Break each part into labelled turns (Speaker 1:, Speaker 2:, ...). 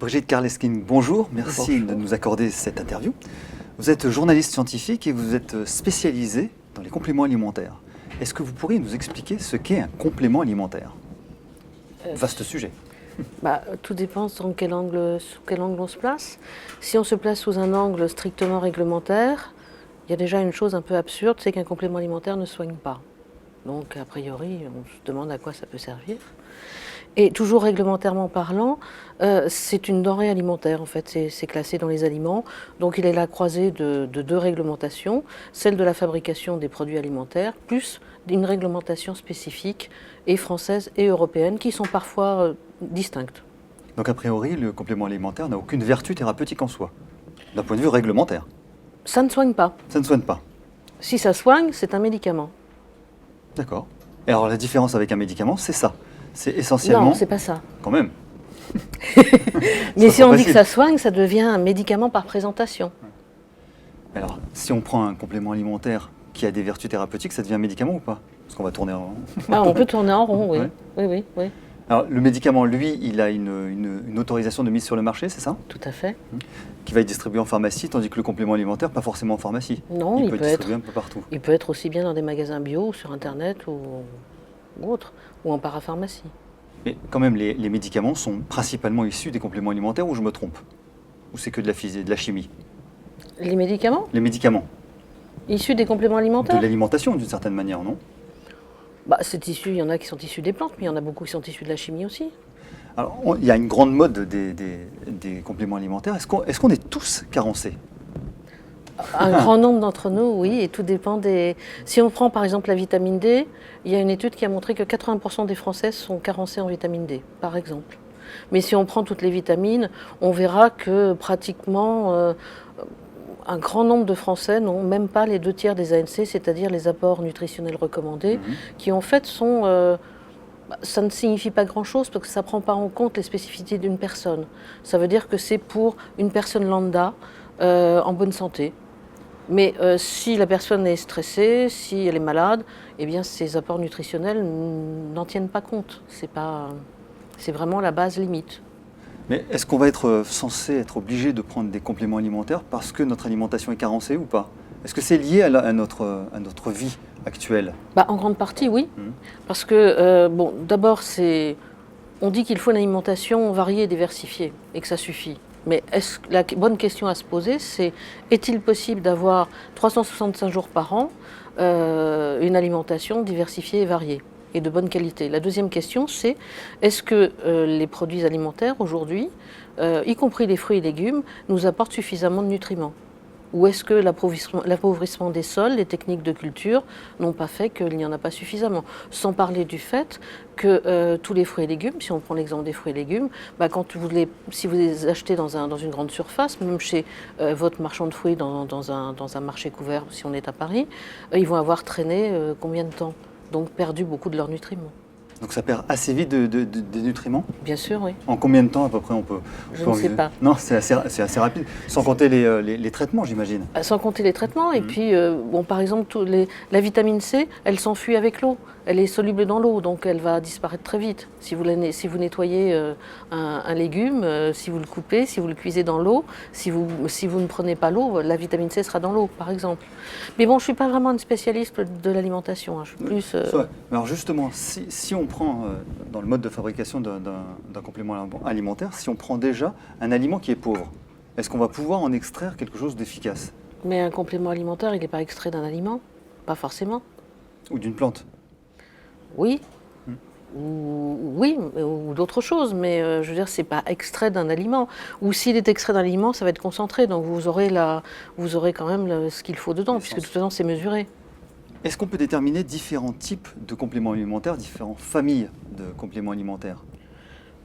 Speaker 1: Brigitte Karlesking, bonjour, merci
Speaker 2: Bonjour.
Speaker 1: de nous accorder cette interview. Vous êtes journaliste scientifique et vous êtes spécialisée dans les compléments alimentaires. Est-ce que vous pourriez nous expliquer ce qu'est un complément alimentaire? Vaste sujet.
Speaker 2: Tout dépend sous quel angle on se place. Si on se place sous un angle strictement réglementaire, il y a déjà une chose un peu absurde, c'est qu'un complément alimentaire ne soigne pas. Donc, a priori, on se demande à quoi ça peut servir. Et toujours réglementairement parlant, c'est une denrée alimentaire, en fait, c'est classé dans les aliments. Donc il est la croisée de deux réglementations, celle de la fabrication des produits alimentaires, plus une réglementation spécifique, et française et européenne, qui sont parfois distinctes.
Speaker 1: Donc a priori, le complément alimentaire n'a aucune vertu thérapeutique en soi, d'un point de vue réglementaire.
Speaker 2: Ça ne soigne pas.
Speaker 1: Ça ne soigne pas.
Speaker 2: Si ça soigne, c'est un médicament.
Speaker 1: D'accord. Et alors la différence avec un médicament, c'est ça. C'est essentiellement...
Speaker 2: Non, c'est pas ça.
Speaker 1: Quand même.
Speaker 2: Mais si on dit que
Speaker 1: facile.
Speaker 2: ça soigne, ça devient un médicament par présentation.
Speaker 1: Alors, si on prend un complément alimentaire qui a des vertus thérapeutiques, ça devient un médicament ou pas? Parce qu'on va tourner en...
Speaker 2: On peut tourner en rond, oui.
Speaker 1: Ouais.
Speaker 2: Oui.
Speaker 1: Alors, le médicament, lui, il a une autorisation de mise sur le marché, c'est ça?
Speaker 2: Tout à fait.
Speaker 1: Qui va être distribué en pharmacie, tandis que le complément alimentaire, pas forcément en pharmacie.
Speaker 2: Non,
Speaker 1: il peut être distribué un peu partout.
Speaker 2: Il peut être aussi bien dans des magasins bio, ou sur Internet ou autre, ou en parapharmacie.
Speaker 1: Mais quand même, les médicaments sont principalement issus des compléments alimentaires, ou je me trompe? Ou c'est que de la physique, de la chimie?
Speaker 2: Les médicaments
Speaker 1: Les médicaments.
Speaker 2: issus des compléments alimentaires?
Speaker 1: De l'alimentation, d'une certaine manière, non?
Speaker 2: C'est issu, il y en a qui sont issus des plantes, mais il y en a beaucoup qui sont issus de la chimie aussi.
Speaker 1: Alors, il y a une grande mode des compléments alimentaires. Est-ce qu'on est tous carencés?
Speaker 2: Un grand nombre d'entre nous, oui, et tout dépend des... Si on prend par exemple la vitamine D, il y a une étude qui a montré que 80% des Français sont carencés en vitamine D, par exemple. Mais si on prend toutes les vitamines, on verra que pratiquement un grand nombre de Français n'ont même pas les 2/3 des ANC, c'est-à-dire les apports nutritionnels recommandés, qui en fait sont... ça ne signifie pas grand-chose parce que ça ne prend pas en compte les spécificités d'une personne. Ça veut dire que c'est pour une personne lambda en bonne santé. Mais si la personne est stressée, si elle est malade, eh bien ces apports nutritionnels n'en tiennent pas compte. C'est vraiment la base limite.
Speaker 1: Mais est-ce qu'on va être censé être obligé de prendre des compléments alimentaires parce que notre alimentation est carencée ou pas? Est-ce que c'est lié à notre vie actuelle?
Speaker 2: En grande partie, oui. Parce que, d'abord, on dit qu'il faut une alimentation variée et diversifiée et que ça suffit. Mais la bonne question à se poser, c'est est-il possible d'avoir 365 jours par an une alimentation diversifiée et variée et de bonne qualité? La deuxième question, c'est est-ce que les produits alimentaires aujourd'hui, y compris les fruits et légumes, nous apportent suffisamment de nutriments? Ou est-ce que l'appauvrissement des sols, les techniques de culture n'ont pas fait qu'il n'y en a pas suffisamment? Sans parler du fait que tous les fruits et légumes, si on prend l'exemple des fruits et légumes, si vous les achetez dans une grande surface, même chez votre marchand de fruits dans un marché couvert, si on est à Paris, ils vont avoir traîné combien de temps? Donc perdu beaucoup de leurs nutriments.
Speaker 1: Donc ça perd assez vite des nutriments?
Speaker 2: Bien sûr, oui.
Speaker 1: En combien de temps à peu près on peut
Speaker 2: Je ne sais pas.
Speaker 1: Non, c'est assez rapide. Sans compter les traitements, j'imagine.
Speaker 2: Sans compter les traitements. Et puis, par exemple, la vitamine C, elle s'enfuit avec l'eau. Elle est soluble dans l'eau, donc elle va disparaître très vite. Si vous nettoyez un légume, si vous le coupez, si vous le cuisez dans l'eau, si vous ne prenez pas l'eau, la vitamine C sera dans l'eau, par exemple. Mais bon, je ne suis pas vraiment une spécialiste de l'alimentation. Je suis plus...
Speaker 1: Alors justement, si on prend, dans le mode de fabrication d'un complément alimentaire, si on prend déjà un aliment qui est pauvre, est-ce qu'on va pouvoir en extraire quelque chose d'efficace?
Speaker 2: Mais un complément alimentaire, il n'est pas extrait d'un aliment? Pas forcément.
Speaker 1: Ou d'une plante?
Speaker 2: Oui. Ou d'autres choses, mais je veux dire, c'est pas extrait d'un aliment. Ou s'il est extrait d'un aliment, ça va être concentré, donc vous aurez quand même ce qu'il faut dedans, puisque de toute façon, c'est mesuré.
Speaker 1: Est-ce qu'on peut déterminer différents types de compléments alimentaires, différentes familles de compléments alimentaires?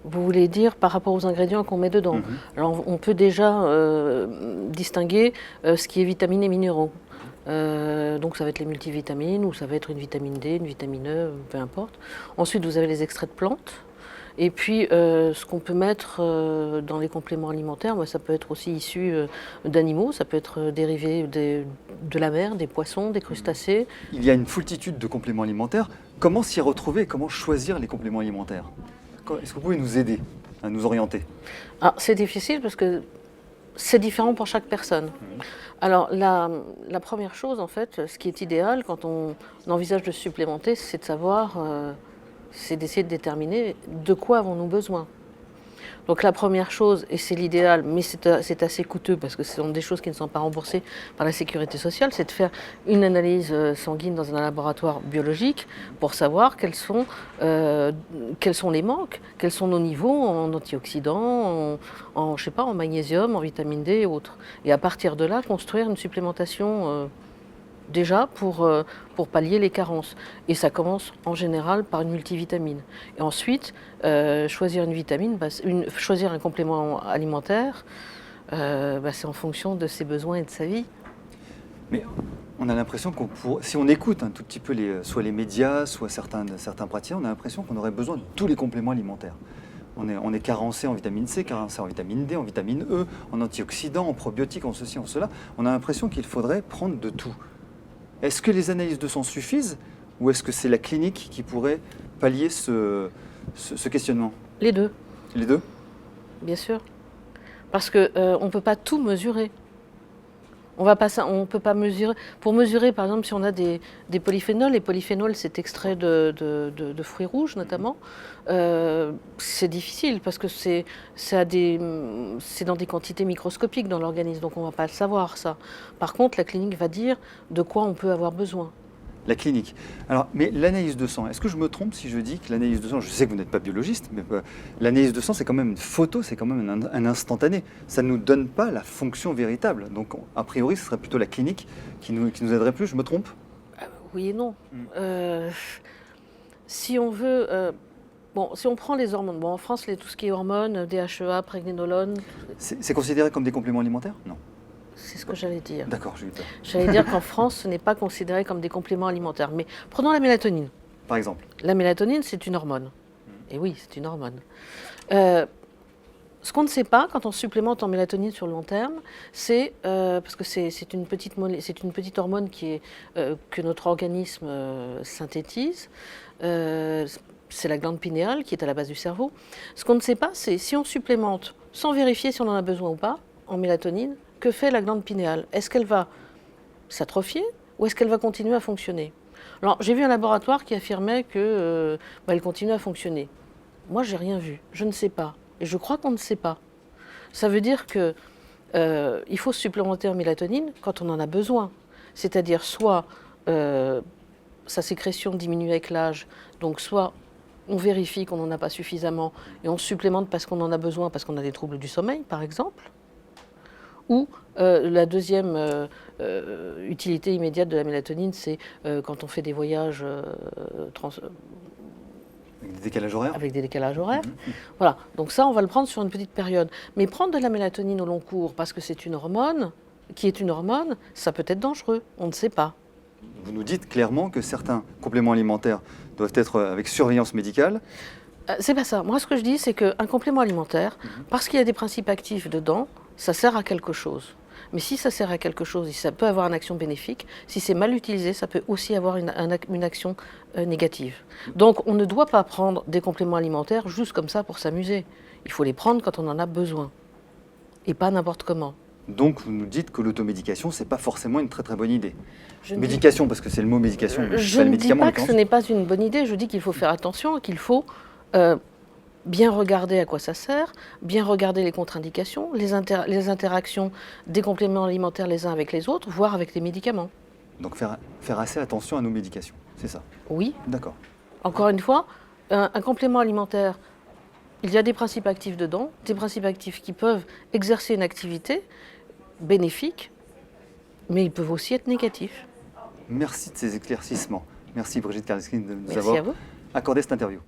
Speaker 2: Vous voulez dire par rapport aux ingrédients qu'on met dedans? Alors, on peut déjà distinguer ce qui est vitamines et minéraux. Donc ça va être les multivitamines, ou ça va être une vitamine D, une vitamine E, peu importe. Ensuite, vous avez les extraits de plantes. Et puis, ce qu'on peut mettre dans les compléments alimentaires, ça peut être aussi issu d'animaux, ça peut être dérivé de la mer, des poissons, des crustacés.
Speaker 1: Il y a une foultitude de compléments alimentaires. Comment s'y retrouver et comment choisir les compléments alimentaires? Est-ce que vous pouvez nous aider à nous orienter?
Speaker 2: Ah, c'est difficile parce que c'est différent pour chaque personne. Alors, la première chose, en fait, ce qui est idéal quand on envisage de supplémenter, c'est de savoir, c'est d'essayer de déterminer de quoi avons-nous besoin. Donc la première chose, et c'est l'idéal, mais c'est assez coûteux parce que ce sont des choses qui ne sont pas remboursées par la sécurité sociale, c'est de faire une analyse sanguine dans un laboratoire biologique pour savoir quels sont les manques, quels sont nos niveaux en antioxydants, je sais pas, en magnésium, en vitamine D et autres. Et à partir de là, construire une supplémentation déjà pour pallier les carences. Et ça commence en général par une multivitamine. Et ensuite, choisir une vitamine, choisir un complément alimentaire, c'est en fonction de ses besoins et de sa vie.
Speaker 1: Mais on a l'impression si on écoute un tout petit peu soit les médias, soit certains praticiens, on a l'impression qu'on aurait besoin de tous les compléments alimentaires. On est carencé en vitamine C, carencé en vitamine D, en vitamine E, en antioxydants, en probiotiques, en ceci, en cela. On a l'impression qu'il faudrait prendre de tout. Est-ce que les analyses de sang suffisent ou est-ce que c'est la clinique qui pourrait pallier ce questionnement?
Speaker 2: Les deux.
Speaker 1: Les deux?
Speaker 2: Bien sûr. Parce qu'on ne peut pas tout mesurer. On peut pas mesurer. Pour mesurer, par exemple, si on a des polyphénols, les polyphénols, c'est extrait de fruits rouges notamment, c'est difficile parce que c'est dans des quantités microscopiques dans l'organisme, donc on ne va pas le savoir ça. Par contre, la clinique va dire de quoi on peut avoir besoin.
Speaker 1: La clinique. Alors, mais l'analyse de sang, est-ce que je me trompe si je dis que l'analyse de sang, je sais que vous n'êtes pas biologiste, mais l'analyse de sang, c'est quand même une photo, c'est quand même un instantané. Ça ne nous donne pas la fonction véritable. Donc, a priori, ce serait plutôt la clinique qui nous aiderait plus. Je me trompe?
Speaker 2: Oui et non. Si on veut... si on prend les hormones, en France, tout ce qui est hormones, DHEA, prégnénolone...
Speaker 1: C'est considéré comme des compléments alimentaires? Non.
Speaker 2: C'est ce que j'allais dire.
Speaker 1: D'accord, j'ai eu peur.
Speaker 2: J'allais dire qu'en France, ce n'est pas considéré comme des compléments alimentaires. Mais prenons la mélatonine.
Speaker 1: Par exemple?
Speaker 2: La mélatonine, c'est une hormone. Et oui, c'est une hormone. Ce qu'on ne sait pas quand on supplémente en mélatonine sur le long terme, c'est parce que c'est une petite hormone que notre organisme synthétise. C'est la glande pinéale qui est à la base du cerveau. Ce qu'on ne sait pas, c'est si on supplémente sans vérifier si on en a besoin ou pas en mélatonine, que fait la glande pinéale? Est-ce qu'elle va s'atrophier ou est-ce qu'elle va continuer à fonctionner? Alors, j'ai vu un laboratoire qui affirmait qu'elle continue à fonctionner. Moi, j'ai rien vu. Je ne sais pas. Et je crois qu'on ne sait pas. Ça veut dire que il faut supplémenter en mélatonine quand on en a besoin. C'est-à-dire soit sa sécrétion diminue avec l'âge, donc soit on vérifie qu'on n'en a pas suffisamment et on supplémente parce qu'on en a besoin, parce qu'on a des troubles du sommeil, par exemple. Ou la deuxième utilité immédiate de la mélatonine, c'est quand on fait des voyages
Speaker 1: avec des décalages horaires?
Speaker 2: Avec des décalages horaires. Voilà, donc ça, on va le prendre sur une petite période. Mais prendre de la mélatonine au long cours, parce que c'est une hormone, ça peut être dangereux, on ne sait pas.
Speaker 1: Vous nous dites clairement que certains compléments alimentaires doivent être avec surveillance médicale?
Speaker 2: C'est pas ça. Moi, ce que je dis, c'est qu'un complément alimentaire, parce qu'il y a des principes actifs dedans, ça sert à quelque chose. Mais si ça sert à quelque chose, ça peut avoir une action bénéfique. Si c'est mal utilisé, ça peut aussi avoir une action négative. Donc, on ne doit pas prendre des compléments alimentaires juste comme ça pour s'amuser. Il faut les prendre quand on en a besoin. Et pas n'importe comment.
Speaker 1: Donc, vous nous dites que l'automédication, ce n'est pas forcément une très très bonne idée. Médication, parce que c'est le mot médication.
Speaker 2: Je ne dis pas que ce n'est pas une bonne idée. Je dis qu'il faut faire attention, qu'il faut bien regarder à quoi ça sert, bien regarder les contre-indications, les interactions des compléments alimentaires les uns avec les autres, voire avec les médicaments.
Speaker 1: Donc faire assez attention à nos médications, c'est ça?
Speaker 2: Oui.
Speaker 1: D'accord.
Speaker 2: Encore une fois, un complément alimentaire, il y a des principes actifs dedans, des principes actifs qui peuvent exercer une activité bénéfique, mais ils peuvent aussi être négatifs.
Speaker 1: Merci de ces éclaircissements. Merci Brigitte Karleskind de nous avoir
Speaker 2: à vous.
Speaker 1: accordé cette interview.